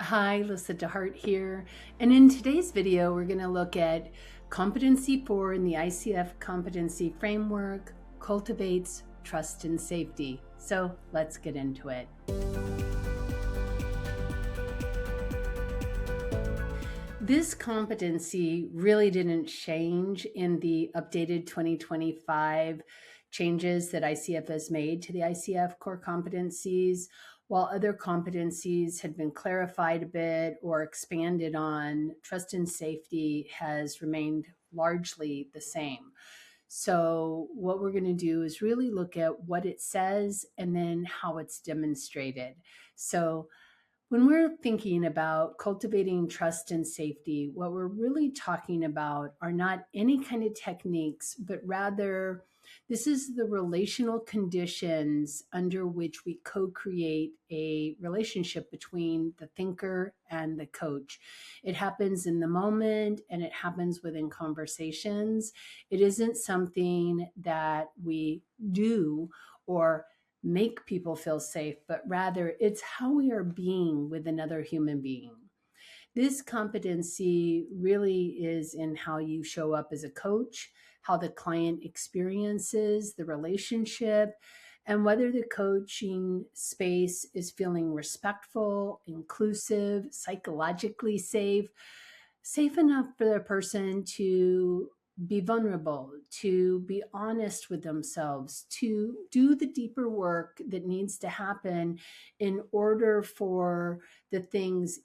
Hi, Lisa DeHart here. And in today's video, we're going to look at Competency 4 in the ICF Competency Framework, Cultivates Trust and Safety. So let's get into it. This competency really didn't change in the updated 2025 changes that ICF has made to the ICF Core Competencies. While other competencies had been clarified a bit or expanded on, trust and safety has remained largely the same. So what we're going to do is really look at what it says and then how it's demonstrated. So when we're thinking about cultivating trust and safety, what we're really talking about are not any kind of techniques, but rather this is the relational conditions under which we co-create a relationship between the thinker and the coach. It happens in the moment and it happens within conversations. It isn't something that we do or make people feel safe, but rather it's how we are being with another human being. This competency really is in how you show up as a coach, how the client experiences the relationship, and whether the coaching space is feeling respectful, inclusive, psychologically safe enough for the person to be vulnerable, to be honest with themselves, to do the deeper work that needs to happen in order for the things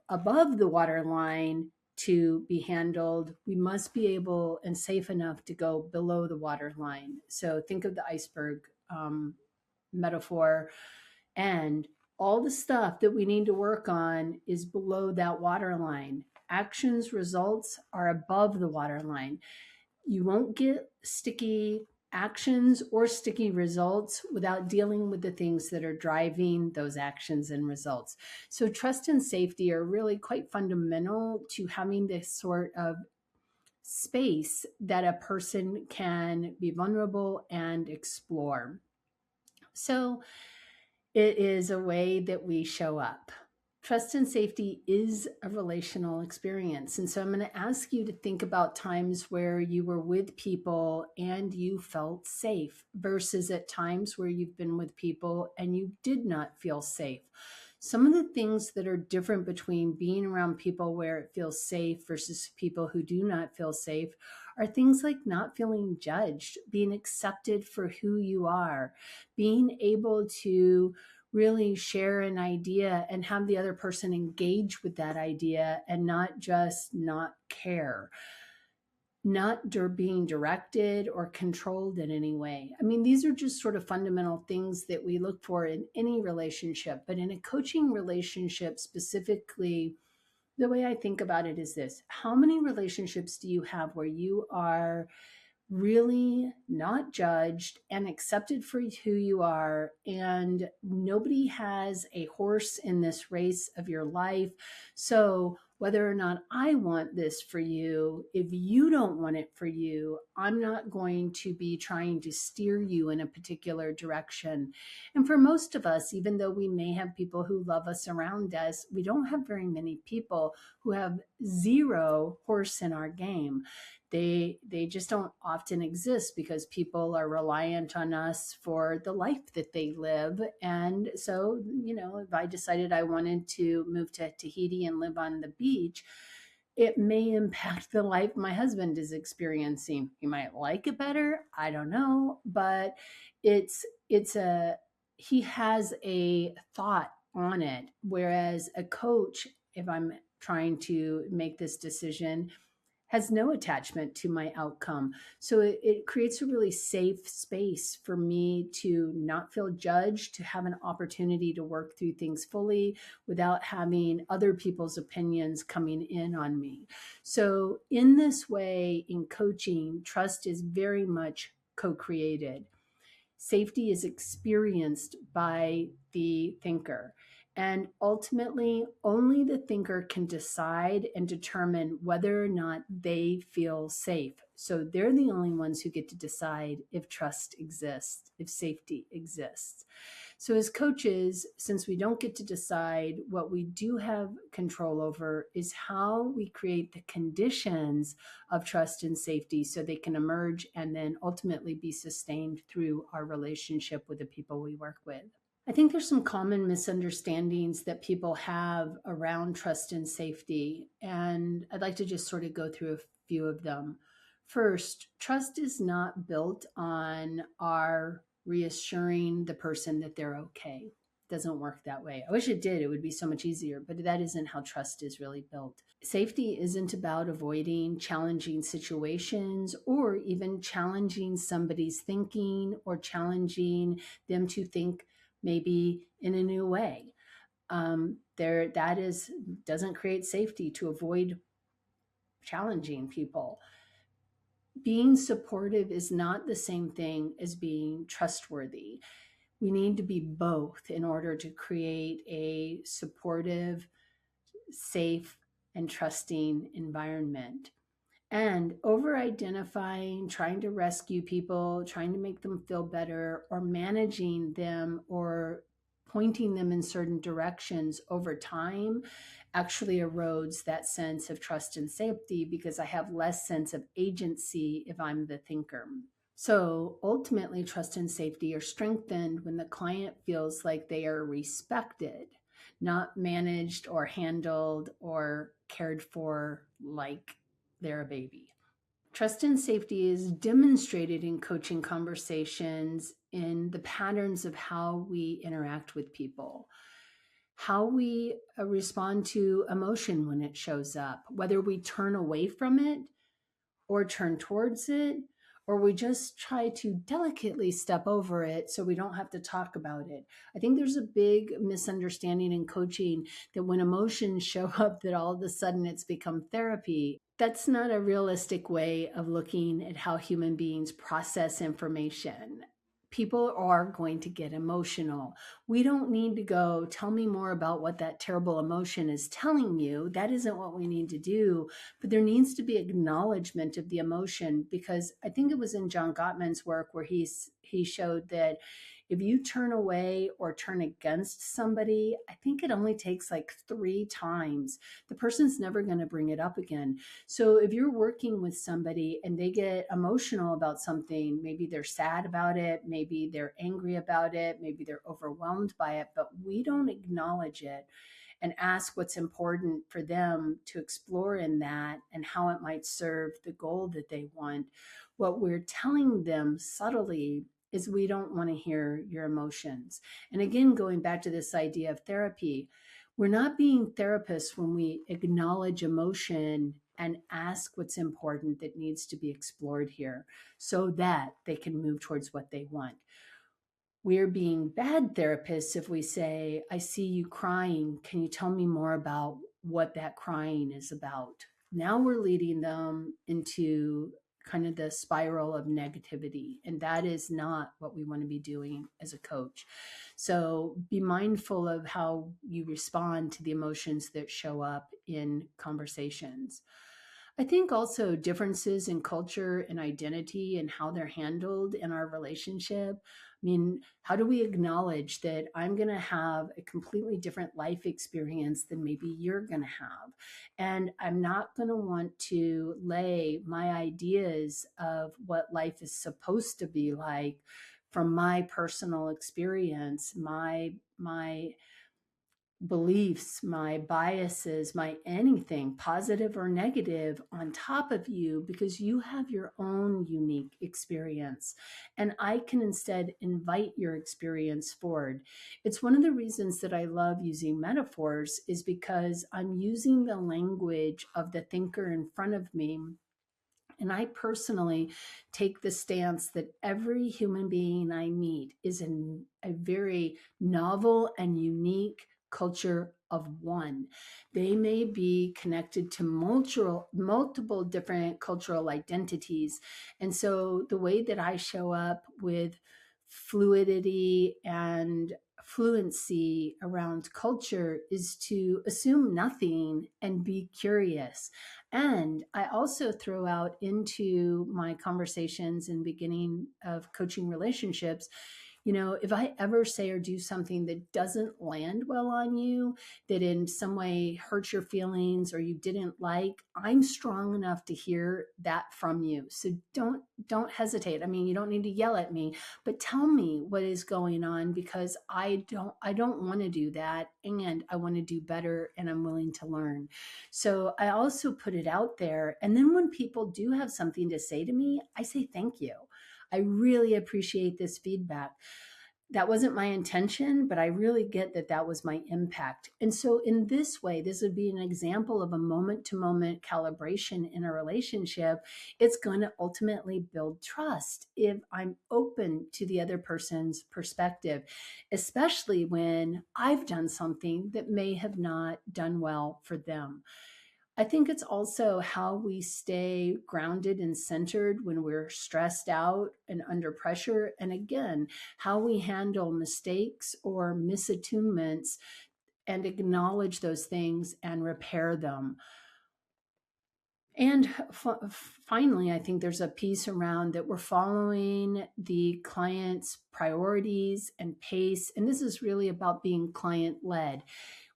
above the waterline to be handled. We must be able and safe enough to go below the waterline. So think of the iceberg metaphor, and all the stuff that we need to work on is below that waterline. Actions, results are above the waterline. You won't get sticky actions or sticky results without dealing with the things that are driving those actions and results. So trust and safety are really quite fundamental to having this sort of space that a person can be vulnerable and explore. So it is a way that we show up. Trust and safety is a relational experience. And so I'm going to ask you to think about times where you were with people and you felt safe versus at times where you've been with people and you did not feel safe. Some of the things that are different between being around people where it feels safe versus people who do not feel safe are things like not feeling judged, being accepted for who you are, being able to really share an idea and have the other person engage with that idea and not just not care, not being directed or controlled in any way. I mean, these are just sort of fundamental things that we look for in any relationship, but in a coaching relationship specifically, the way I think about it is this: how many relationships do you have where you are really not judged and accepted for who you are, and nobody has a horse in this race of your life? So whether or not I want this for you, if you don't want it for you, I'm not going to be trying to steer you in a particular direction. And for most of us, even though we may have people who love us around us, we don't have very many people who have zero horse in our game. They just don't often exist because people are reliant on us for the life that they live. And so, if I decided I wanted to move to Tahiti and live on the beach, it may impact the life my husband is experiencing. He might like it better, I don't know, but he has a thought on it. Whereas a coach, if I'm trying to make this decision, has no attachment to my outcome. So it creates a really safe space for me to not feel judged, to have an opportunity to work through things fully without having other people's opinions coming in on me. So in this way, in coaching, trust is very much co-created. Safety is experienced by the thinker. And ultimately, only the thinker can decide and determine whether or not they feel safe. So they're the only ones who get to decide if trust exists, if safety exists. So, as coaches, since we don't get to decide, what we do have control over is how we create the conditions of trust and safety so they can emerge and then ultimately be sustained through our relationship with the people we work with. I think there's some common misunderstandings that people have around trust and safety, and I'd like to just sort of go through a few of them. First, trust is not built on our reassuring the person that they're okay. It doesn't work that way. I wish it did. It would be so much easier, but that isn't how trust is really built. Safety isn't about avoiding challenging situations or even challenging somebody's thinking or challenging them to think maybe in a new way. That is doesn't create safety to avoid challenging people. Being supportive is not the same thing as being trustworthy. We need to be both in order to create a supportive, safe, and trusting environment. And over identifying, trying to rescue people, trying to make them feel better, or managing them or pointing them in certain directions over time actually erodes that sense of trust and safety, because I have less sense of agency if I'm the thinker. So ultimately, trust and safety are strengthened when the client feels like they are respected, not managed or handled or cared for like they're a baby. Trust and safety is demonstrated in coaching conversations in the patterns of how we interact with people, how we respond to emotion when it shows up, whether we turn away from it or turn towards it, or we just try to delicately step over it so we don't have to talk about it. I think there's a big misunderstanding in coaching that when emotions show up, that all of a sudden it's become therapy. That's not a realistic way of looking at how human beings process information. People are going to get emotional. We don't need to go, tell me more about what that terrible emotion is telling you. That isn't what we need to do. But there needs to be acknowledgement of the emotion, because I think it was in John Gottman's work where he showed that if you turn away or turn against somebody, I think it only takes like 3 times. The person's never going to bring it up again. So if you're working with somebody and they get emotional about something, maybe they're sad about it, maybe they're angry about it, maybe they're overwhelmed by it, but we don't acknowledge it and ask what's important for them to explore in that and how it might serve the goal that they want, what we're telling them subtly is we don't want to hear your emotions. And again, going back to this idea of therapy, we're not being therapists when we acknowledge emotion and ask what's important that needs to be explored here so that they can move towards what they want. We're being bad therapists if we say, I see you crying. Can you tell me more about what that crying is about? Now we're leading them into kind of the spiral of negativity. And that is not what we want to be doing as a coach. So be mindful of how you respond to the emotions that show up in conversations. I think also differences in culture and identity and how they're handled in our relationship. I mean, how do we acknowledge that I'm going to have a completely different life experience than maybe you're going to have? And I'm not going to want to lay my ideas of what life is supposed to be like from my personal experience, my beliefs, my biases, my anything, positive or negative, on top of you, because you have your own unique experience. And I can instead invite your experience forward. It's one of the reasons that I love using metaphors, is because I'm using the language of the thinker in front of me. And I personally take the stance that every human being I meet is in a very novel and unique culture of one. They may be connected to multiple different cultural identities. And so the way that I show up with fluidity and fluency around culture is to assume nothing and be curious. And I also throw out into my conversations in beginning of coaching relationships, If I ever say or do something that doesn't land well on you, that in some way hurts your feelings or you didn't like, I'm strong enough to hear that from you. So don't hesitate. I mean, you don't need to yell at me, but tell me what is going on, because I don't want to do that, and I want to do better, and I'm willing to learn. So I also put it out there, and then when people do have something to say to me, I say thank you. I really appreciate this feedback. That wasn't my intention, but I really get that that was my impact. And so, in this way, this would be an example of a moment to moment calibration in a relationship. It's going to ultimately build trust if I'm open to the other person's perspective, especially when I've done something that may have not done well for them. I think it's also how we stay grounded and centered when we're stressed out and under pressure. And again, how we handle mistakes or misattunements and acknowledge those things and repair them. And finally, I think there's a piece around that we're following the client's priorities and pace. And this is really about being client led.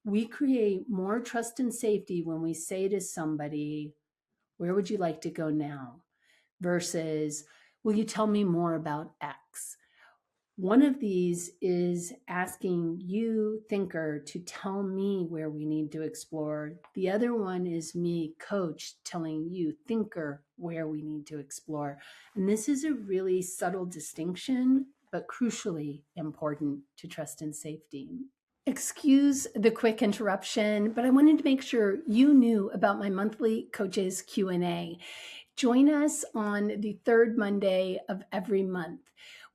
We create more trust and safety when we say to somebody, where would you like to go now? Versus, will you tell me more about X? One of these is asking you, thinker, to tell me where we need to explore. The other one is me, coach, telling you, thinker, where we need to explore. And this is a really subtle distinction, but crucially important to trust and safety. Excuse the quick interruption, but I wanted to make sure you knew about my monthly coaches Q&A. Join us on the third Monday of every month.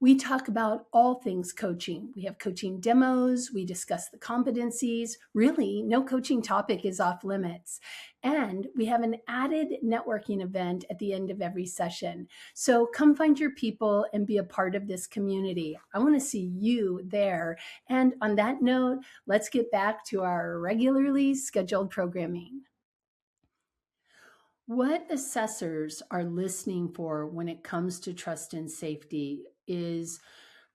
We talk about all things coaching. We have coaching demos. We discuss the competencies. Really, no coaching topic is off limits. And we have an added networking event at the end of every session. So come find your people and be a part of this community. I want to see you there. And on that note, let's get back to our regularly scheduled programming. What assessors are listening for when it comes to trust and safety is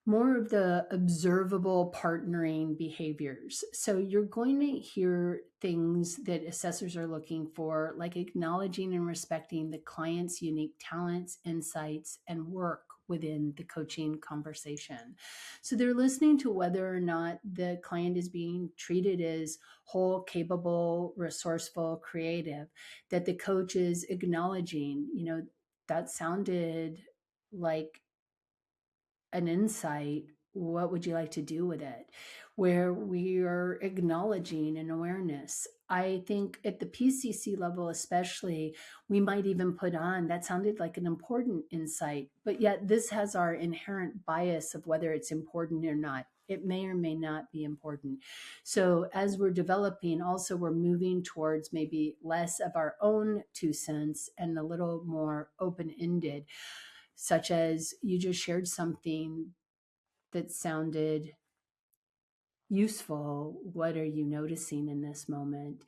more of the observable partnering behaviors. So you're going to hear things that assessors are looking for, like acknowledging and respecting the client's unique talents, insights, and work within the coaching conversation. So they're listening to whether or not the client is being treated as whole, capable, resourceful, creative, that the coach is acknowledging, that sounded like an insight. What would you like to do with it? Where we are acknowledging an awareness. I think at the PCC level, especially, we might even put on that sounded like an important insight, but yet this has our inherent bias of whether it's important or not. It may or may not be important. So as we're developing, also we're moving towards maybe less of our own 2 cents and a little more open-ended, such as you just shared something that sounded useful. What are you noticing in this moment?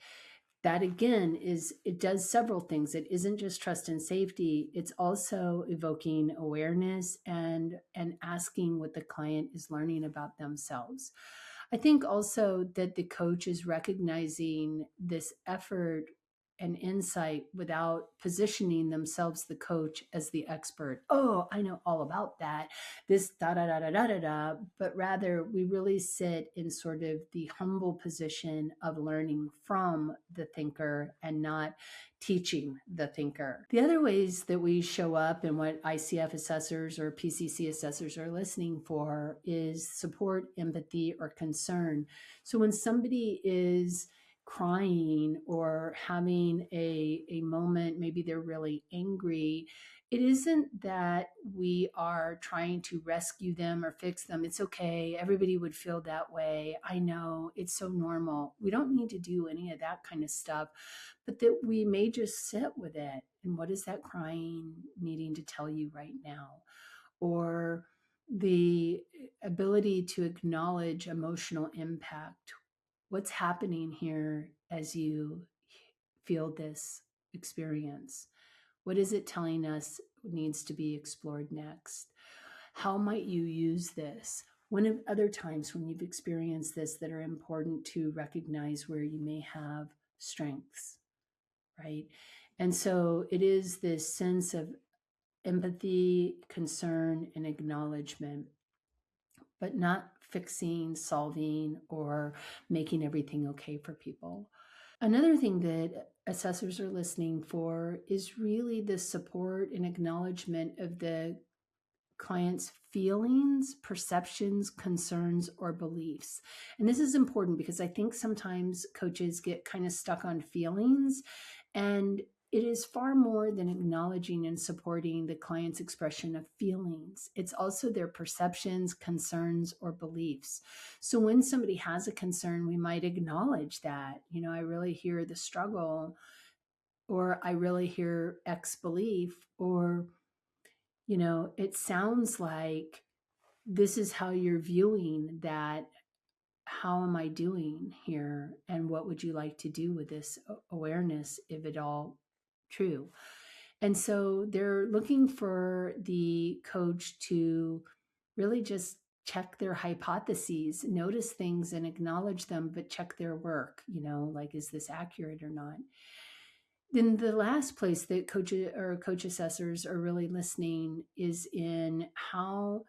That again it does several things. It isn't just trust and safety, it's also evoking awareness and asking what the client is learning about themselves. I think also that the coach is recognizing this effort and insight without positioning themselves, the coach, as the expert. Oh, I know all about that. This da da da da da da da. But rather, we really sit in sort of the humble position of learning from the thinker and not teaching the thinker. The other ways that we show up and what ICF assessors or PCC assessors are listening for is support, empathy, or concern. So when somebody is crying or having a moment, maybe they're really angry, it isn't that we are trying to rescue them or fix them. It's okay. Everybody would feel that way. I know, it's so normal. We don't need to do any of that kind of stuff, but that we may just sit with it. And what is that crying needing to tell you right now? Or the ability to acknowledge emotional impact. What's happening here as you feel this experience? What is it telling us needs to be explored next? How might you use this? One of other times when you've experienced this that are important to recognize where you may have strengths, right? And so it is this sense of empathy, concern, and acknowledgement, but not fixing, solving, or making everything okay for people. Another thing that assessors are listening for is really the support and acknowledgement of the clients' feelings, perceptions, concerns, or beliefs. And this is important because I think sometimes coaches get kind of stuck on feelings, and it is far more than acknowledging and supporting the client's expression of feelings. It's also their perceptions, concerns, or beliefs. So when somebody has a concern, we might acknowledge that, I really hear the struggle, or I really hear X belief, or it sounds like this is how you're viewing that. How am I doing here? And what would you like to do with this awareness, if at all true? And so they're looking for the coach to really just check their hypotheses, notice things and acknowledge them, but check their work, like, is this accurate or not? Then the last place that coach assessors are really listening is in how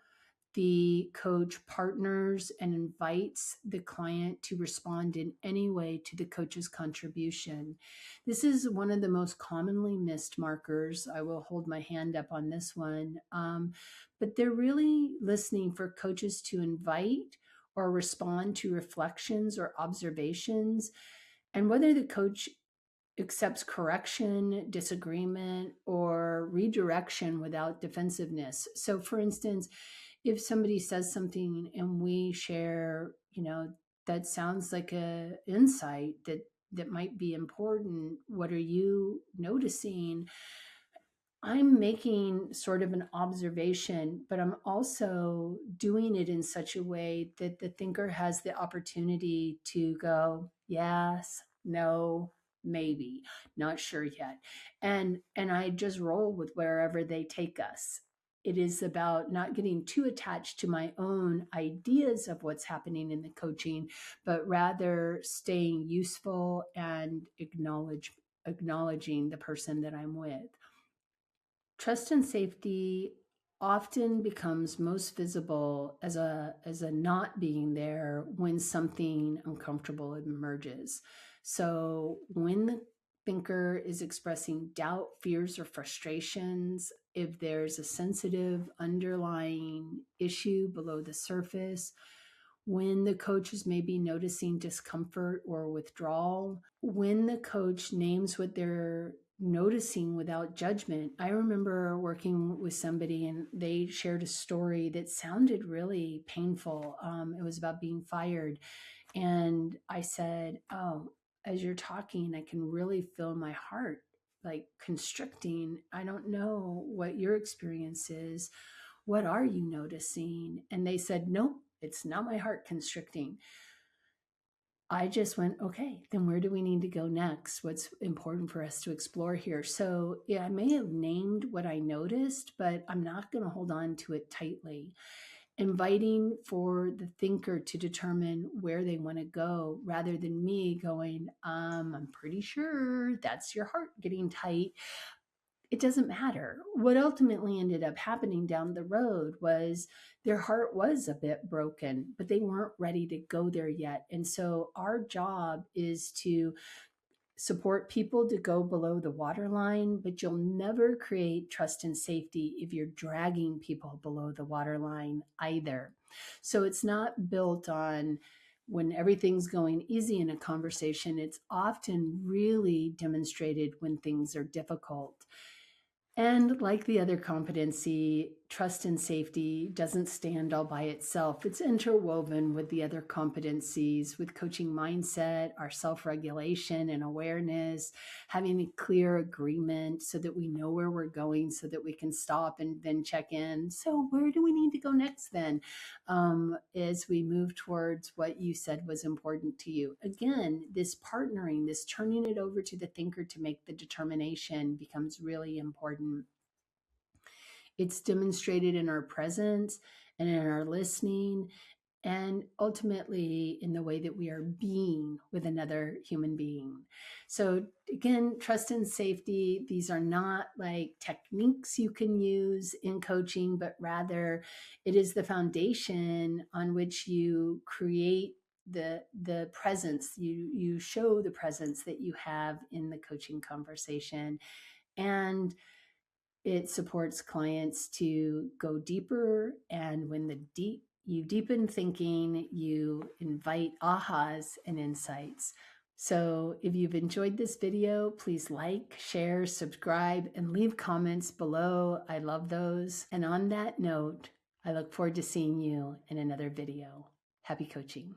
the coach partners and invites the client to respond in any way to the coach's contribution. This is one of the most commonly missed markers. I will hold my hand up on this one. But they're really listening for coaches to invite or respond to reflections or observations, and whether the coach accepts correction, disagreement, or redirection without defensiveness. So, for instance, if somebody says something and we share, that sounds like a insight that might be important, what are you noticing? I'm making sort of an observation, but I'm also doing it in such a way that the thinker has the opportunity to go, yes, no, maybe, not sure yet. And I just roll with wherever they take us. It is about not getting too attached to my own ideas of what's happening in the coaching, but rather staying useful and acknowledging the person that I'm with. Trust and safety often becomes most visible as a not being there when something uncomfortable emerges. So when the thinker is expressing doubt, fears, or frustrations, if there's a sensitive underlying issue below the surface, when the coach is maybe noticing discomfort or withdrawal, when the coach names what they're noticing without judgment. I remember working with somebody and they shared a story that sounded really painful. It was about being fired. And I said, "Oh, as you're talking, I can really feel my heart like constricting. I don't know what your experience is. What are you noticing?" And they said, "Nope, it's not my heart constricting." I just went, okay, then where do we need to go next? What's important for us to explore here? So, yeah, I may have named what I noticed, but I'm not going to hold on to it tightly. Inviting for the thinker to determine where they want to go rather than me going, I'm pretty sure that's your heart getting tight. It doesn't matter. What ultimately ended up happening down the road was their heart was a bit broken, but they weren't ready to go there yet. And so our job is to support people to go below the waterline, but you'll never create trust and safety if you're dragging people below the waterline either. So it's not built on when everything's going easy in a conversation. It's often really demonstrated when things are difficult. And like the other competency, trust and safety doesn't stand all by itself. It's interwoven with the other competencies, with coaching mindset, our self-regulation and awareness, having a clear agreement so that we know where we're going, so that we can stop and then check in. So where do we need to go next then, as we move towards what you said was important to you? Again, this partnering, this turning it over to the thinker to make the determination becomes really important. It's demonstrated in our presence and in our listening, and ultimately in the way that we are being with another human being. So again, trust and safety, these are not like techniques you can use in coaching, but rather it is the foundation on which you create the presence, you show the presence that you have in the coaching conversation. And it supports clients to go deeper, and when you deepen thinking, you invite ahas and insights. So if you've enjoyed this video, please like, share, subscribe, and leave comments below. I love those. And on that note, I look forward to seeing you in another video. Happy coaching.